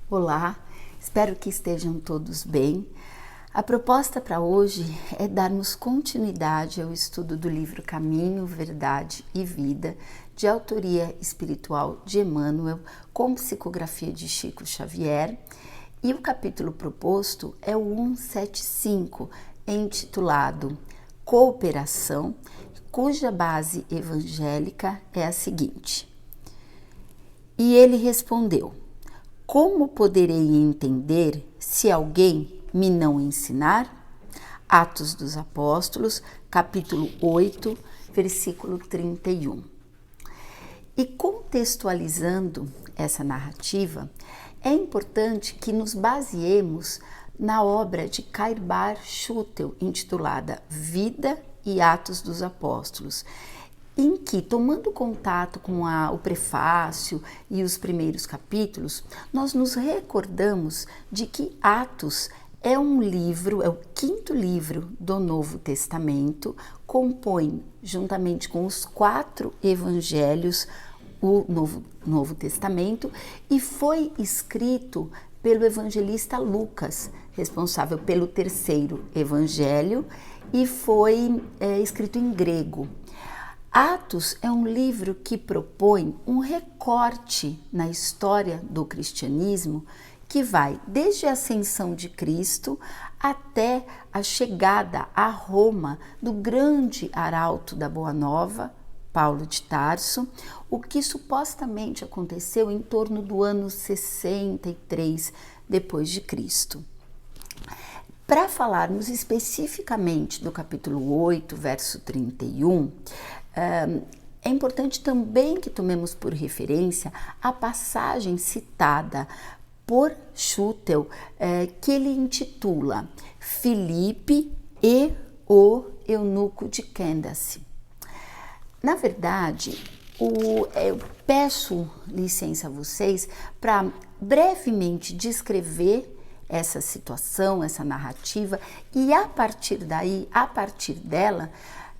Olá, espero que estejam todos bem. A proposta para hoje é darmos continuidade ao estudo do livro Caminho, Verdade e Vida, de autoria espiritual de Emmanuel, com psicografia de Chico Xavier. E o capítulo proposto é o 175, intitulado Cooperação, cuja base evangélica é a seguinte. E ele respondeu: como poderei entender se alguém me não ensinar? Atos dos Apóstolos, capítulo 8, versículo 31. E contextualizando essa narrativa, é importante que nos baseemos na obra de Cairbar Schutel, intitulada Vida e Atos dos Apóstolos, em que, tomando contato com o prefácio e os primeiros capítulos, nós nos recordamos de que Atos é um livro, é o quinto livro do Novo Testamento, compõe, juntamente com os 4 evangelhos, o Novo Testamento, e foi escrito pelo evangelista Lucas, responsável pelo terceiro evangelho, e foi escrito em grego. Atos é um livro que propõe um recorte na história do cristianismo que vai desde a ascensão de Cristo até a chegada a Roma do grande arauto da Boa Nova, Paulo de Tarso, o que supostamente aconteceu em torno do ano 63 depois de Cristo. Para falarmos especificamente do capítulo 8, verso 31, é importante também que tomemos por referência a passagem citada por Schutel, que ele intitula Filipe e o eunuco de Candace. Na verdade, eu peço licença a vocês para brevemente descrever essa situação, essa narrativa, e a partir dela,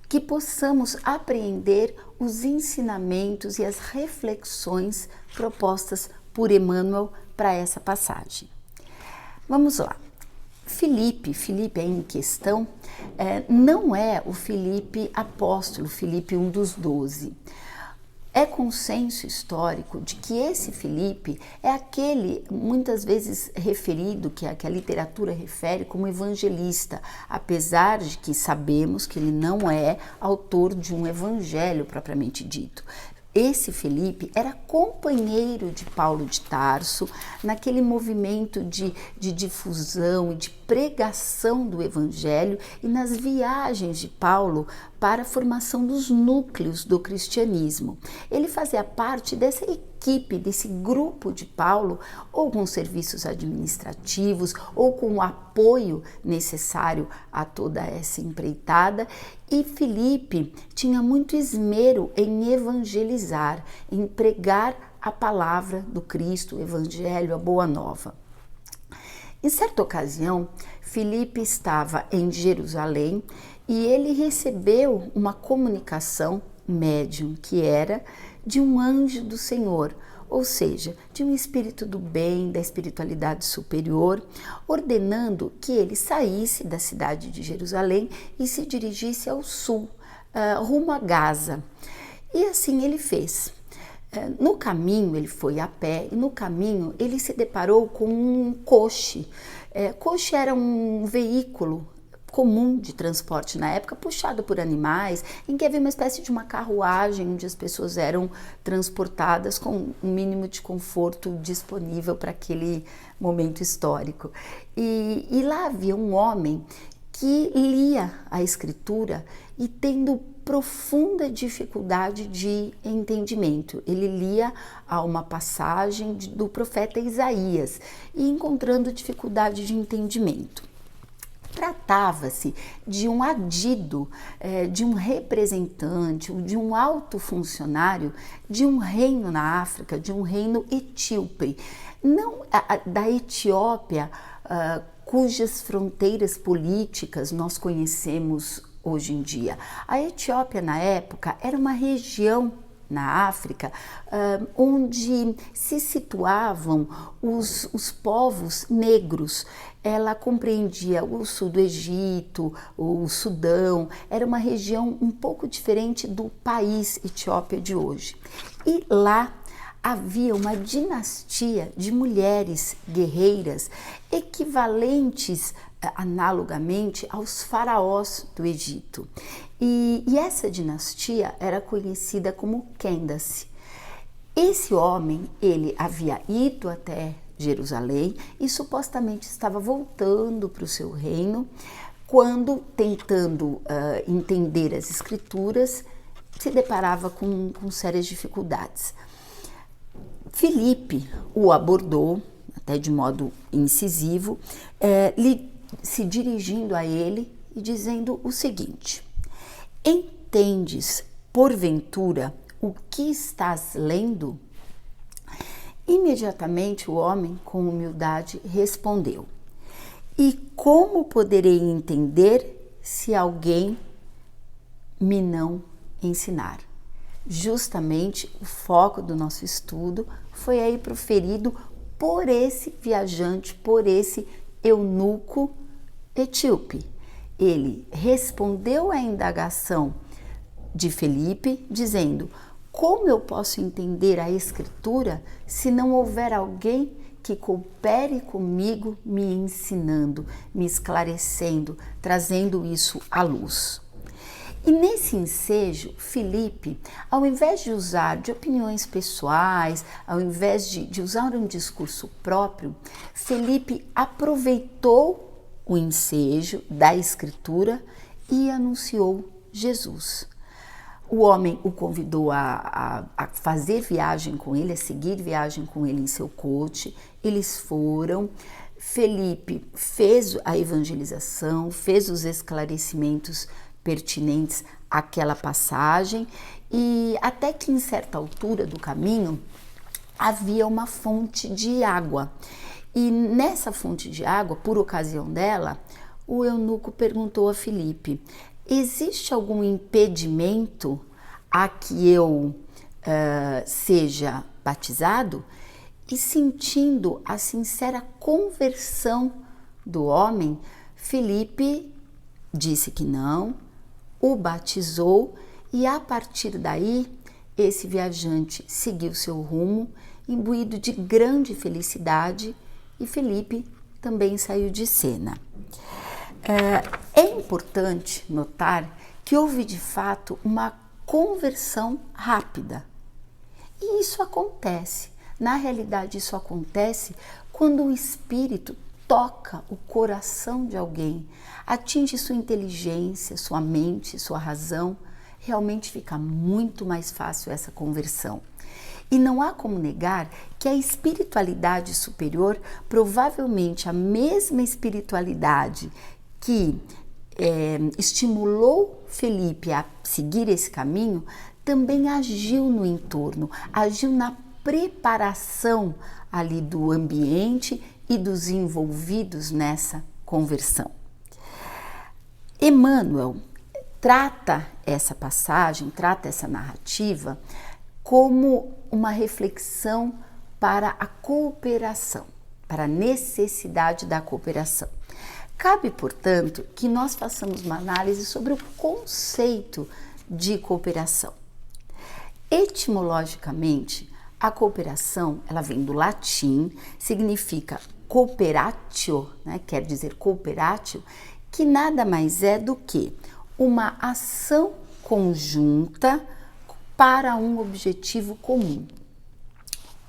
que possamos apreender os ensinamentos e as reflexões propostas por Emmanuel para essa passagem. Vamos lá. Filipe aí em questão, não é o Filipe apóstolo, Filipe um dos 12. É consenso histórico de que esse Filipe é aquele, muitas vezes referido, que a literatura refere como evangelista, apesar de que sabemos que ele não é autor de um evangelho propriamente dito. Esse Filipe era companheiro de Paulo de Tarso naquele movimento de difusão e de pregação do evangelho e nas viagens de Paulo para a formação dos núcleos do cristianismo. Ele fazia parte dessa equipe, desse grupo de Paulo, ou com serviços administrativos, ou com o apoio necessário a toda essa empreitada. E Filipe tinha muito esmero em evangelizar, em pregar a palavra do Cristo, o evangelho, a boa nova. Em certa ocasião, Filipe estava em Jerusalém e ele recebeu uma comunicação médium que era de um anjo do Senhor, ou seja, de um espírito do bem, da espiritualidade superior, ordenando que ele saísse da cidade de Jerusalém e se dirigisse ao sul, rumo a Gaza. E assim ele fez. No caminho, ele foi a pé, e no caminho ele se deparou com um coche. Coche era um veículo comum de transporte na época, puxado por animais, em que havia uma espécie de uma carruagem onde as pessoas eram transportadas com um mínimo de conforto disponível para aquele momento histórico. E lá havia um homem que lia a escritura e tendo profunda dificuldade de entendimento. Ele lia a uma passagem do profeta Isaías e encontrando dificuldade de entendimento. Tratava-se de um adido, de um representante, de um alto funcionário de um reino na África, de um reino etíope, não da Etiópia, cujas fronteiras políticas nós conhecemos hoje em dia. A Etiópia, na época, era uma região na África, onde se situavam os povos negros. Ela compreendia o sul do Egito, o Sudão, era uma região um pouco diferente do país Etiópia de hoje. E lá havia uma dinastia de mulheres guerreiras equivalentes analogamente aos faraós do Egito. E essa dinastia era conhecida como Candace. Esse homem, ele havia ido até Jerusalém e supostamente estava voltando para o seu reino, quando, tentando entender as escrituras, se deparava com sérias dificuldades. Filipe o abordou, até de modo incisivo, se dirigindo a ele e dizendo o seguinte: entendes, porventura, o que estás lendo? Imediatamente o homem, com humildade, respondeu: e como poderei entender se alguém me não ensinar? Justamente o foco do nosso estudo foi aí proferido por esse viajante, por esse eunuco etíope. Ele respondeu à indagação de Filipe, dizendo: como eu posso entender a Escritura se não houver alguém que coopere comigo me ensinando, me esclarecendo, trazendo isso à luz? E nesse ensejo, Filipe, ao invés de usar de opiniões pessoais, ao invés de usar um discurso próprio, Filipe aproveitou o ensejo da Escritura e anunciou Jesus. O homem o convidou a fazer viagem com ele, a seguir viagem com ele em seu coche. Eles foram. Filipe fez a evangelização, fez os esclarecimentos pertinentes àquela passagem, e até que em certa altura do caminho havia uma fonte de água. E nessa fonte de água, por ocasião dela, o eunuco perguntou a Filipe: existe algum impedimento a que eu seja batizado? E sentindo a sincera conversão do homem, Filipe disse que não, o batizou, e a partir daí esse viajante seguiu seu rumo, imbuído de grande felicidade, e Filipe também saiu de cena. É importante notar que houve de fato uma conversão rápida. E isso acontece. Na realidade, isso acontece quando o Espírito toca o coração de alguém, atinge sua inteligência, sua mente, sua razão. Realmente fica muito mais fácil essa conversão. E não há como negar que a espiritualidade superior, provavelmente a mesma espiritualidade que estimulou Filipe a seguir esse caminho, também agiu no entorno, agiu na preparação ali do ambiente e dos envolvidos nessa conversão. Emmanuel trata essa passagem, trata essa narrativa como uma reflexão para a cooperação, para a necessidade da cooperação. Cabe, portanto, que nós façamos uma análise sobre o conceito de cooperação. Etimologicamente, a cooperação, ela vem do latim, significa cooperatio, né? Quer dizer cooperatio, que nada mais é do que uma ação conjunta para um objetivo comum.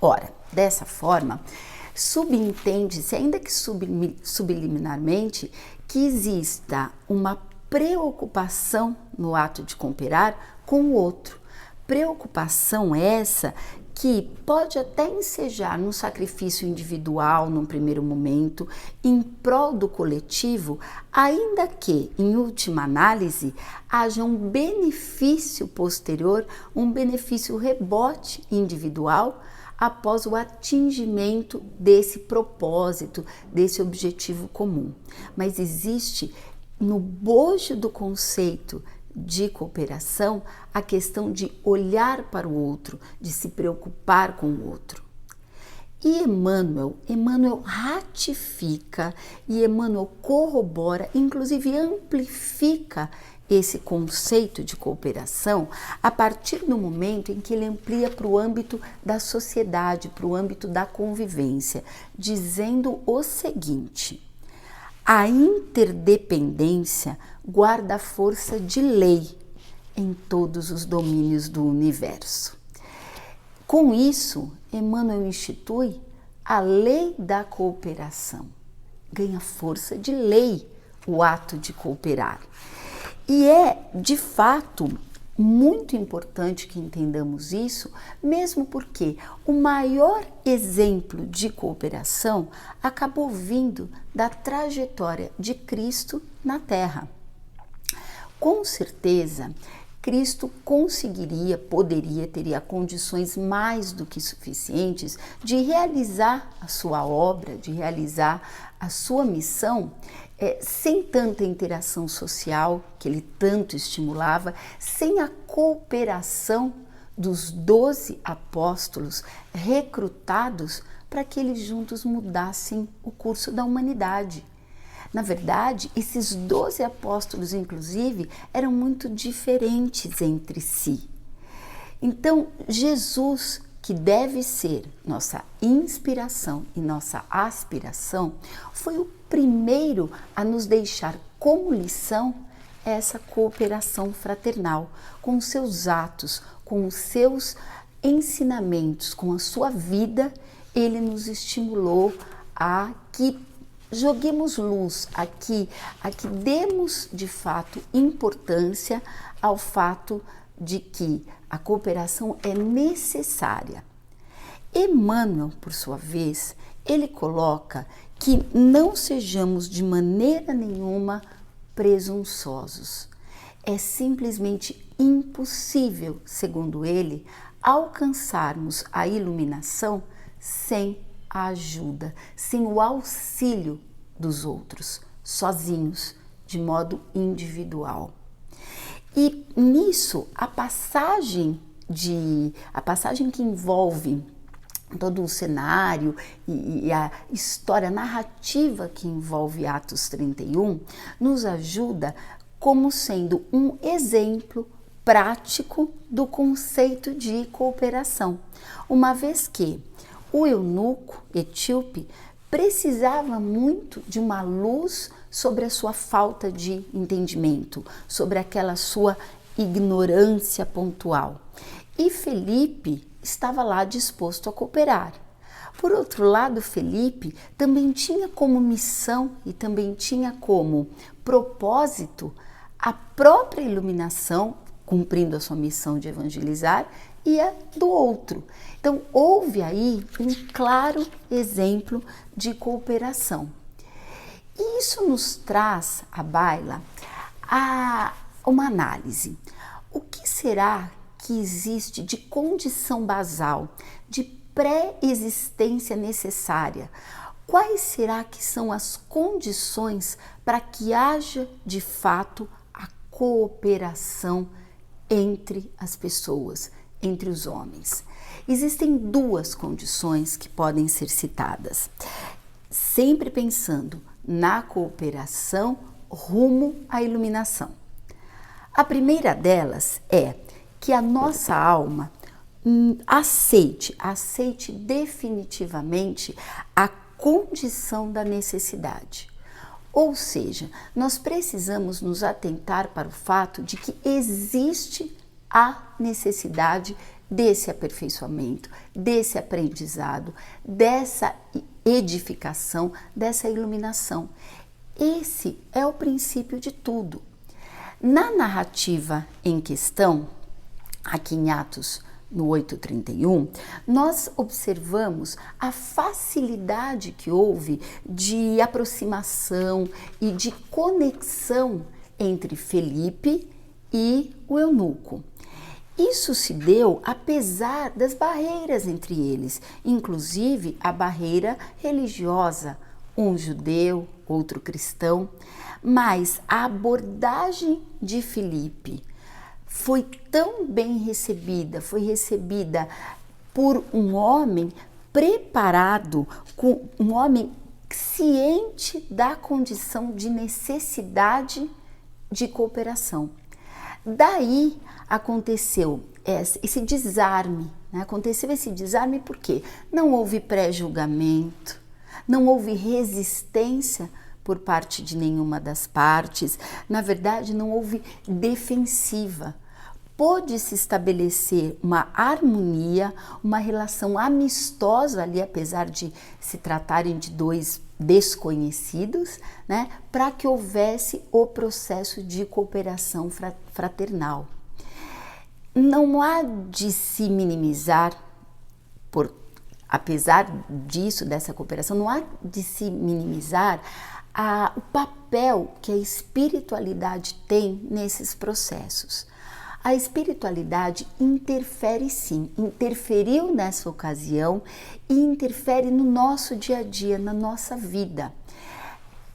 Ora, dessa forma, subentende-se, ainda que subliminarmente, que exista uma preocupação no ato de cooperar com o outro. Preocupação essa que pode até ensejar num sacrifício individual num primeiro momento, em prol do coletivo, ainda que, em última análise, haja um benefício posterior, um benefício rebote individual após o atingimento desse propósito, desse objetivo comum. Mas existe no bojo do conceito de cooperação a questão de olhar para o outro, de se preocupar com o outro. E Emmanuel ratifica e Emmanuel corrobora, inclusive amplifica esse conceito de cooperação a partir do momento em que ele amplia para o âmbito da sociedade, para o âmbito da convivência, dizendo o seguinte: a interdependência guarda a força de lei em todos os domínios do universo. Com isso, Emmanuel institui a lei da cooperação. Ganha força de lei o ato de cooperar. E é, de fato, muito importante que entendamos isso, mesmo porque o maior exemplo de cooperação acabou vindo da trajetória de Cristo na Terra. Com certeza, Cristo teria condições mais do que suficientes de realizar a sua obra, de realizar a sua missão, sem tanta interação social que ele tanto estimulava, sem a cooperação dos 12 apóstolos recrutados para que eles juntos mudassem o curso da humanidade. Na verdade, esses 12 apóstolos, inclusive, eram muito diferentes entre si. Então, Jesus, que deve ser nossa inspiração e nossa aspiração, foi o primeiro a nos deixar como lição essa cooperação fraternal, com os seus atos, com os seus ensinamentos, com a sua vida. Ele nos estimulou a que joguemos luz, a que demos de fato importância ao fato de que a cooperação é necessária. Emmanuel, por sua vez, ele coloca que não sejamos de maneira nenhuma presunçosos. É simplesmente impossível, segundo ele, alcançarmos a iluminação sem a ajuda, sem o auxílio dos outros, sozinhos, de modo individual. E nisso, a passagem que envolve todo o cenário e a história narrativa que envolve Atos 31, nos ajuda como sendo um exemplo prático do conceito de cooperação, uma vez que o eunuco etíope precisava muito de uma luz sobre a sua falta de entendimento, sobre aquela sua ignorância pontual. E Felipe estava lá disposto a cooperar. Por outro lado, Felipe também tinha como missão e também tinha como propósito a própria iluminação, cumprindo a sua missão de evangelizar, e a do outro. Então, houve aí um claro exemplo de cooperação. E isso nos traz à baila uma análise. O que será que existe de condição basal, de pré-existência necessária? Quais será que são as condições para que haja de fato a cooperação entre as pessoas, entre os homens? Existem duas condições que podem ser citadas, sempre pensando na cooperação rumo à iluminação. A primeira delas é que a nossa alma aceite definitivamente a condição da necessidade. Ou seja, nós precisamos nos atentar para o fato de que existe a necessidade desse aperfeiçoamento, desse aprendizado, dessa edificação, dessa iluminação. Esse é o princípio de tudo. Na narrativa em questão, aqui em Atos, no 8:31, nós observamos a facilidade que houve de aproximação e de conexão entre Felipe e o eunuco. Isso se deu apesar das barreiras entre eles, inclusive a barreira religiosa, um judeu, outro cristão, mas a abordagem de Felipe foi tão bem recebida, foi recebida por um homem preparado, com um homem ciente da condição de necessidade de cooperação. Daí aconteceu esse desarme, né? Aconteceu esse desarme porque não houve pré-julgamento, não houve resistência por parte de nenhuma das partes, na verdade não houve defensiva. Pôde-se estabelecer uma harmonia, uma relação amistosa ali, apesar de se tratarem de dois desconhecidos, né, para que houvesse o processo de cooperação fraternal. Não há de se minimizar, apesar disso, dessa cooperação, não há de se minimizar o papel que a espiritualidade tem nesses processos. A espiritualidade interfere sim, interferiu nessa ocasião e interfere no nosso dia a dia, na nossa vida.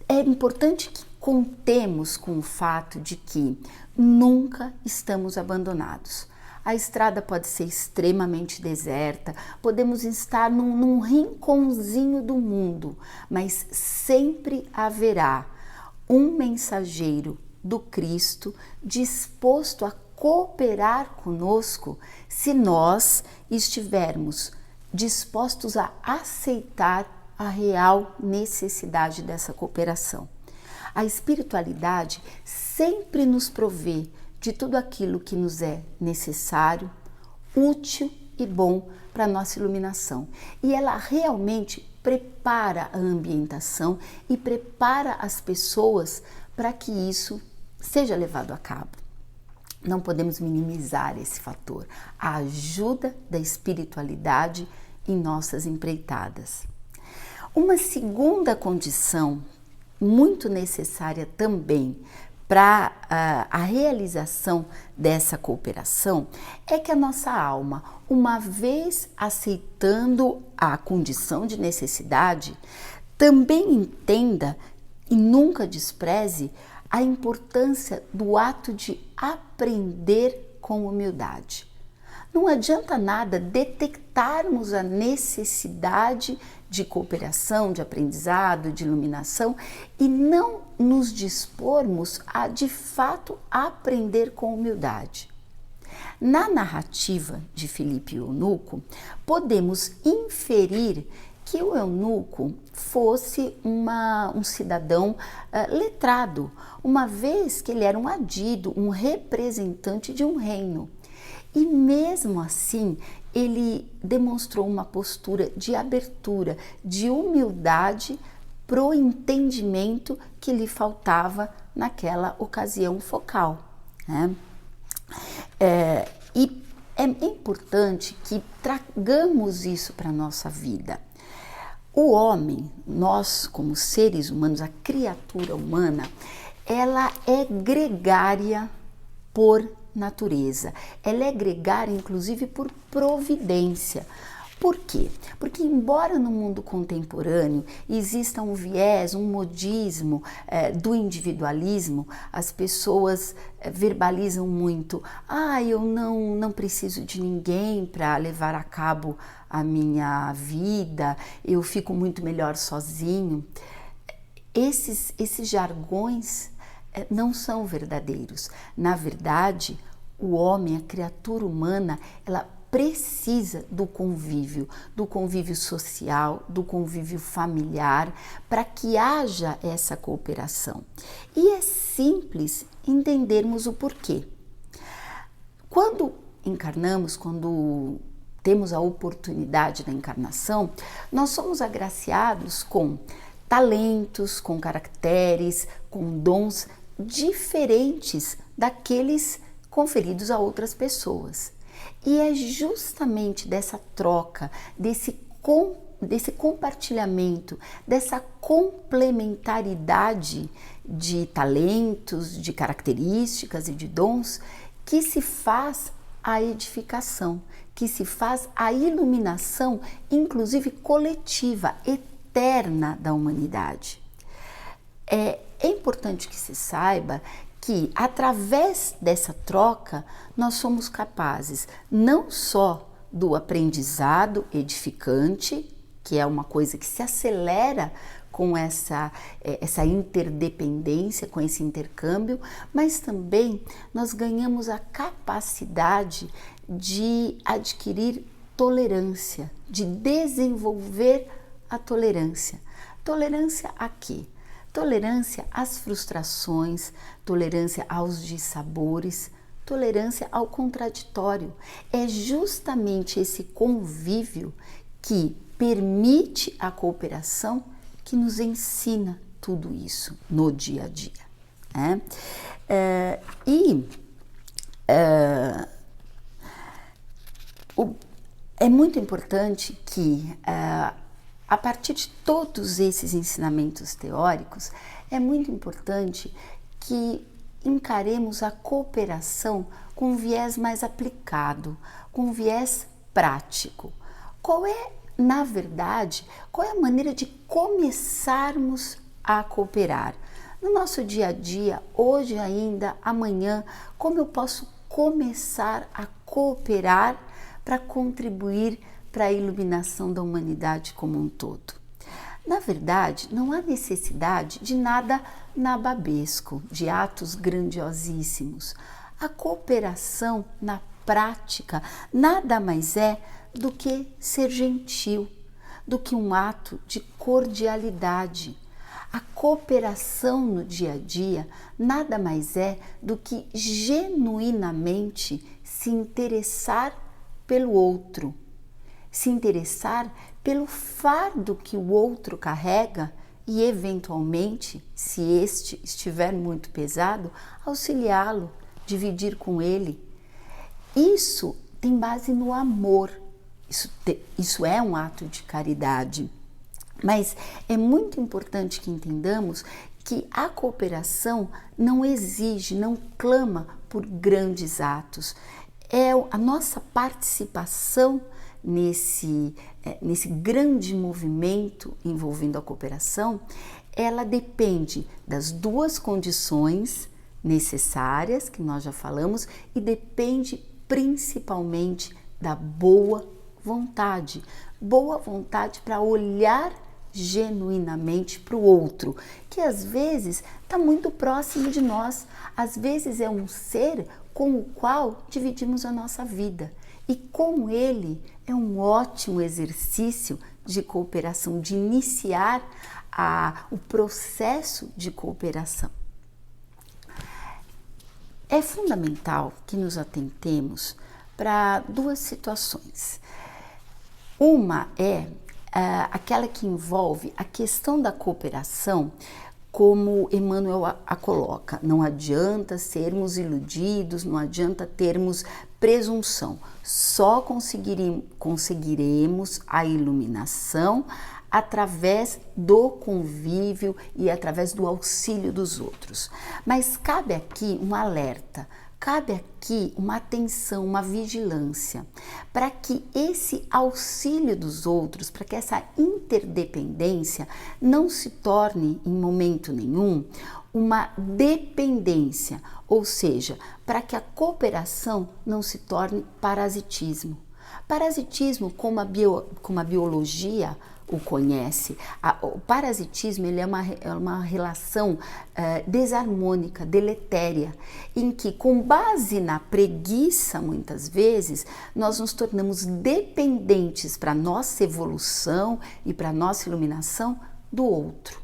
É importante que contemos com o fato de que nunca estamos abandonados. A estrada pode ser extremamente deserta, podemos estar num rinconzinho do mundo, mas sempre haverá um mensageiro do Cristo disposto a cooperar conosco se nós estivermos dispostos a aceitar a real necessidade dessa cooperação. A espiritualidade sempre nos provê de tudo aquilo que nos é necessário, útil e bom para a nossa iluminação. E ela realmente prepara a ambientação e prepara as pessoas para que isso seja levado a cabo. Não podemos minimizar esse fator, a ajuda da espiritualidade em nossas empreitadas. Uma segunda condição muito necessária também para a realização dessa cooperação é que a nossa alma, uma vez aceitando a condição de necessidade, também entenda e nunca despreze a importância do ato de aprender com humildade. Não adianta nada detectarmos a necessidade de cooperação, de aprendizado, de iluminação e não nos dispormos a, de fato, aprender com humildade. Na narrativa de Filipe e o eunuco, podemos inferir que o eunuco fosse um cidadão letrado, uma vez que ele era um adido, um representante de um reino. E mesmo assim, ele demonstrou uma postura de abertura, de humildade para o entendimento que lhe faltava naquela ocasião focal, né? E é importante que tragamos isso para a nossa vida. O homem, nós como seres humanos, a criatura humana, ela é gregária por natureza. Ela é gregária, inclusive, por providência. Por quê? Porque embora no mundo contemporâneo exista um viés, um modismo do individualismo, as pessoas verbalizam muito: eu não preciso de ninguém para levar a cabo a minha vida, eu fico muito melhor sozinho. Esses jargões não são verdadeiros. Na verdade, o homem, a criatura humana, ela precisa do convívio social, do convívio familiar, para que haja essa cooperação. E é simples entendermos o porquê. Quando encarnamos, quando temos a oportunidade da encarnação, nós somos agraciados com talentos, com caracteres, com dons diferentes daqueles conferidos a outras pessoas. E é justamente dessa troca, desse compartilhamento, dessa complementaridade de talentos, de características e de dons que se faz a edificação, que se faz a iluminação, inclusive coletiva, eterna da humanidade. É importante que se saiba que através dessa troca nós somos capazes não só do aprendizado edificante, que é uma coisa que se acelera com essa interdependência, com esse intercâmbio, mas também nós ganhamos a capacidade de adquirir tolerância, de desenvolver a tolerância. Tolerância a quê? Tolerância às frustrações, tolerância aos dissabores, tolerância ao contraditório. É justamente esse convívio que permite a cooperação que nos ensina tudo isso no dia a dia. Né? É muito importante que, a partir de todos esses ensinamentos teóricos, é muito importante que encaremos a cooperação com um viés mais aplicado, com um viés prático. Na verdade, qual é a maneira de começarmos a cooperar? No nosso dia a dia, hoje ainda, amanhã, como eu posso começar a cooperar para contribuir para a iluminação da humanidade como um todo? Na verdade, não há necessidade de nada nababesco, de atos grandiosíssimos. A cooperação na prática nada mais é do que ser gentil, do que um ato de cordialidade. A cooperação no dia a dia nada mais é do que genuinamente se interessar pelo outro, se interessar pelo fardo que o outro carrega e, eventualmente, se este estiver muito pesado, auxiliá-lo, dividir com ele. Isso tem base no amor. Isso é um ato de caridade, mas é muito importante que entendamos que a cooperação não exige, não clama por grandes atos. É a nossa participação nesse grande movimento envolvendo a cooperação, ela depende das duas condições necessárias, que nós já falamos, e depende principalmente da boa vontade para olhar genuinamente para o outro, que às vezes está muito próximo de nós, às vezes é um ser com o qual dividimos a nossa vida, e com ele é um ótimo exercício de cooperação, de iniciar o processo de cooperação. É fundamental que nos atentemos para duas situações. Uma é aquela que envolve a questão da cooperação, como Emmanuel a coloca. Não adianta sermos iludidos, não adianta termos presunção. Só conseguiremos a iluminação através do convívio e através do auxílio dos outros. Mas cabe aqui um alerta, cabe aqui uma atenção, uma vigilância, para que esse auxílio dos outros, para que essa interdependência não se torne, em momento nenhum, uma dependência, ou seja, para que a cooperação não se torne parasitismo. Parasitismo, como a biologia o conhece, o parasitismo ele é uma relação desarmônica, deletéria, em que, com base na preguiça, muitas vezes, nós nos tornamos dependentes para a nossa evolução e para a nossa iluminação do outro.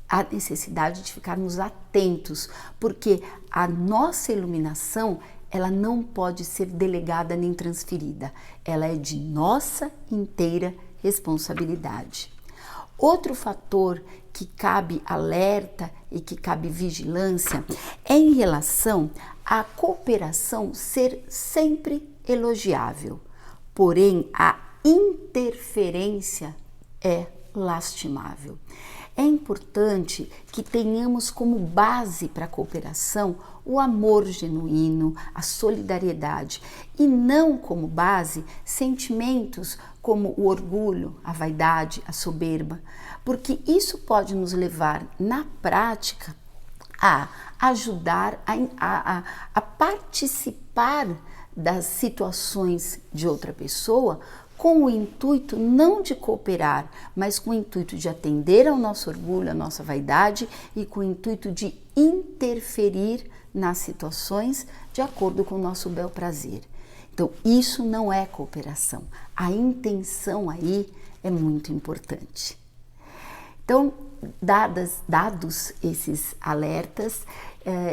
Há necessidade de ficarmos atentos, porque a nossa iluminação ela não pode ser delegada nem transferida, ela é de nossa inteira responsabilidade. Outro fator que cabe alerta e que cabe vigilância é em relação à cooperação ser sempre elogiável, porém a interferência é lastimável. É importante que tenhamos como base para a cooperação o amor genuíno, a solidariedade, e não como base sentimentos como o orgulho, a vaidade, a soberba, porque isso pode nos levar, na prática, a ajudar a participar das situações de outra pessoa com o intuito não de cooperar, mas com o intuito de atender ao nosso orgulho, à nossa vaidade e com o intuito de interferir nas situações de acordo com o nosso bel prazer. Então, isso não é cooperação. A intenção aí é muito importante. Então, dados esses alertas,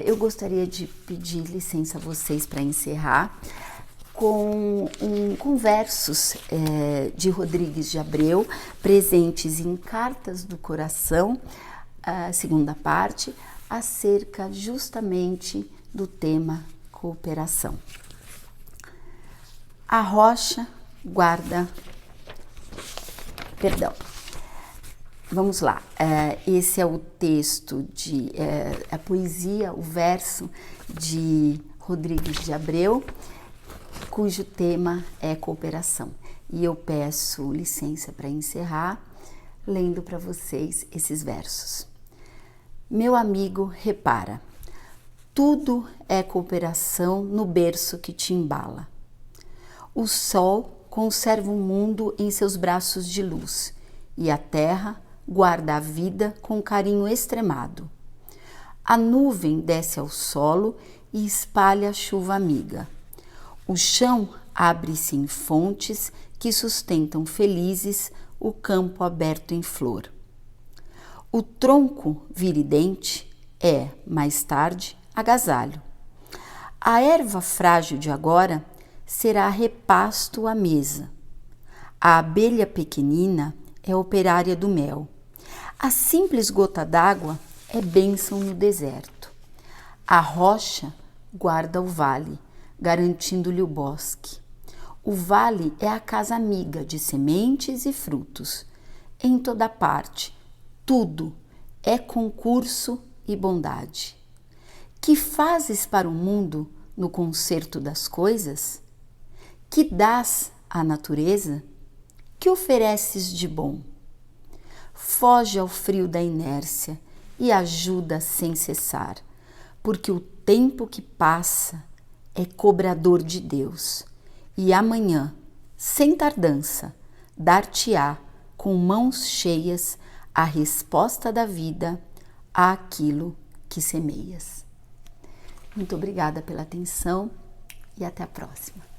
eu gostaria de pedir licença a vocês para encerrar com versos de Rodrigues de Abreu, presentes em Cartas do Coração, a segunda parte, acerca justamente do tema cooperação. A rocha guarda... Perdão. Vamos lá, esse é o texto a poesia, o verso de Rodrigues de Abreu, cujo tema é cooperação. E eu peço licença para encerrar, lendo para vocês esses versos. Meu amigo, repara, tudo é cooperação no berço que te embala. O sol conserva o mundo em seus braços de luz, e a terra guarda a vida com carinho extremado. A nuvem desce ao solo e espalha a chuva amiga. O chão abre-se em fontes que sustentam felizes o campo aberto em flor. O tronco viridente é, mais tarde, agasalho. A erva frágil de agora será repasto à mesa. A abelha pequenina é operária do mel. A simples gota d'água é bênção no deserto. A rocha guarda o vale, garantindo-lhe o bosque. O vale é a casa amiga de sementes e frutos. Em toda parte, tudo é concurso e bondade. Que fazes para o mundo no concerto das coisas? Que dás à natureza? Que ofereces de bom? Foge ao frio da inércia e ajuda sem cessar, porque o tempo que passa é cobrador de Deus, e amanhã, sem tardança, dar-te-á com mãos cheias a resposta da vida àquilo que semeias. Muito obrigada pela atenção e até a próxima.